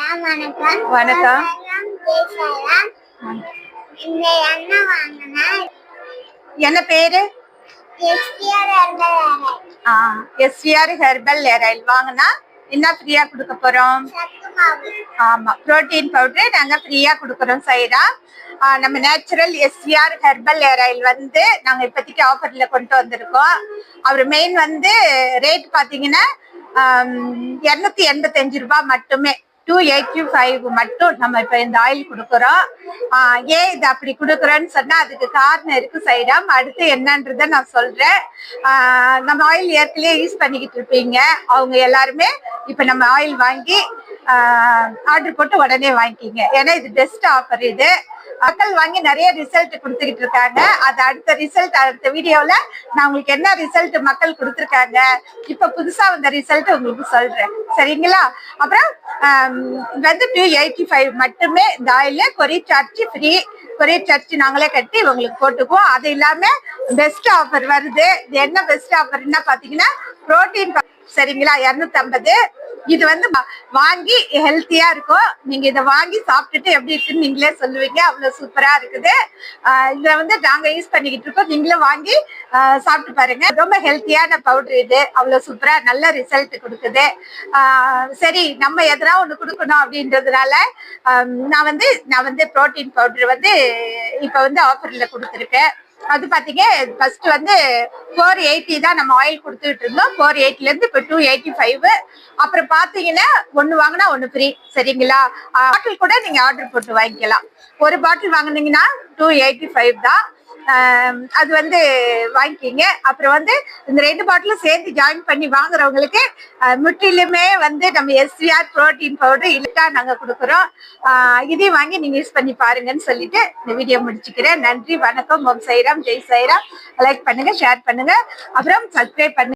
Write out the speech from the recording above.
வணக்கம். என்ன பேரு? SVR ஹெர்பல் ஹேர் ஆயில் வாங்கினா என்ன ஃப்ரீயா கொடுக்க போறோம்? ஆமா, புரோட்டீன் பவுடர் நாங்க ஃப்ரீயா கொடுக்கறோம். சைடா நம்ம natural SVR herbal hair oil வந்து நாங்க இப்போதைக்கு ஆஃபர்ல கொண்டு வந்திருக்கோம். அவர் மெயின் வந்து ரேட் பாத்தீங்கன்னா 285 ரூபாய் மட்டுமே, 285 மட்டும் நம்ம இப்ப இந்த ஆயில் கொடுக்கறோம். ஏன் இது அப்படி கொடுக்குறோன்னு சொன்னா அதுக்கு காரணம் இருக்கு சைடாம். அடுத்து என்னன்றத நான் சொல்றேன். நம்ம ஆயில் ஏற்கனவே யூஸ் பண்ணிக்கிட்டு இருப்பீங்க, அவங்க எல்லாருமே இப்ப நம்ம ஆயில் வாங்கி ஆர்டர் போட்டு உடனே வாங்கிக்கிங்க. ஏன்னா இது பெஸ்ட் ஆஃபர். இது மக்கள் வாங்கி நிறைய ரிசல்ட் கொடுத்துக்கிட்டு இருக்காங்க. அது அடுத்த வீடியோல நான் உங்களுக்கு என்ன ரிசல்ட் மக்கள் கொடுத்துருக்காங்க, இப்ப புதுசா வந்த ரிசல்ட் உங்களுக்கு சொல்றேன், சரிங்களா? அப்புறம் வந்து 285 மட்டுமே இந்த ஆயில. Courier charge free, courier charge நாங்களே கட்டி உங்களுக்கு போட்டுக்குவோம். அது இல்லாம பெஸ்ட் ஆஃபர் வருது. இது என்ன பெஸ்ட் ஆஃபர்னா பாத்தீங்கன்னா புரோட்டீன், சரிங்களா? 250. இது வந்து வாங்கி ஹெல்த்தியா இருக்கும். நீங்க இதை வாங்கி சாப்பிட்டுட்டு எப்படி இருக்குன்னு நீங்களே சொல்லுவீங்க, அவ்வளவு சூப்பரா இருக்குது. இதை வந்து நாங்க யூஸ் பண்ணிக்கிட்டு இருக்கோம், நீங்களும் வாங்கி சாப்பிட்டு பாருங்க. ரொம்ப ஹெல்த்தியான பவுடர் இது, அவ்வளவு சூப்பரா நல்ல ரிசல்ட் கொடுக்குது. சரி, நம்ம எதனா ஒண்ணு கொடுக்கணும் அப்படின்றதுனால நான் வந்து புரோட்டீன் பவுடர் வந்து இப்ப வந்து ஆஃபர்ல கொடுத்துருக்கேன். அது பாத்தீங்க, ஃபர்ஸ்ட் வந்து 480 தான் நம்ம ஆயில் கொடுத்துட்டு இருந்தோம். 480 இருந்து இப்ப 285. அப்புறம் பாத்தீங்கன்னா ஒண்ணு வாங்கினா ஒண்ணு ஃப்ரீ, சரிங்களா? பாட்டில் கூட நீங்க ஆர்டர் போட்டு வாங்கிக்கலாம். ஒரு பாட்டில் வாங்கினீங்கன்னா 285 தான். அது வந்து வாங்கிக்கிங்க. அப்புறம் வந்து இந்த 2 பாட்டிலும் சேர்ந்து ஜாயின் பண்ணி வாங்குறவங்களுக்கு முற்றிலுமே வந்து நம்ம SVR புரோட்டீன் பவுடர் இல்லா நாங்க கொடுக்குறோம். இதையும் வாங்கி நீங்க யூஸ் பண்ணி பாருங்கன்னு சொல்லிட்டு இந்த வீடியோ முடிச்சுக்கிறேன். நன்றி, வணக்கம். ஓம் சாய்ராம், ஜெய் சாய்ராம். லைக் பண்ணுங்க, ஷேர் பண்ணுங்க, அப்புறம் சப்ஸ்கிரைப் பண்ணுங்க.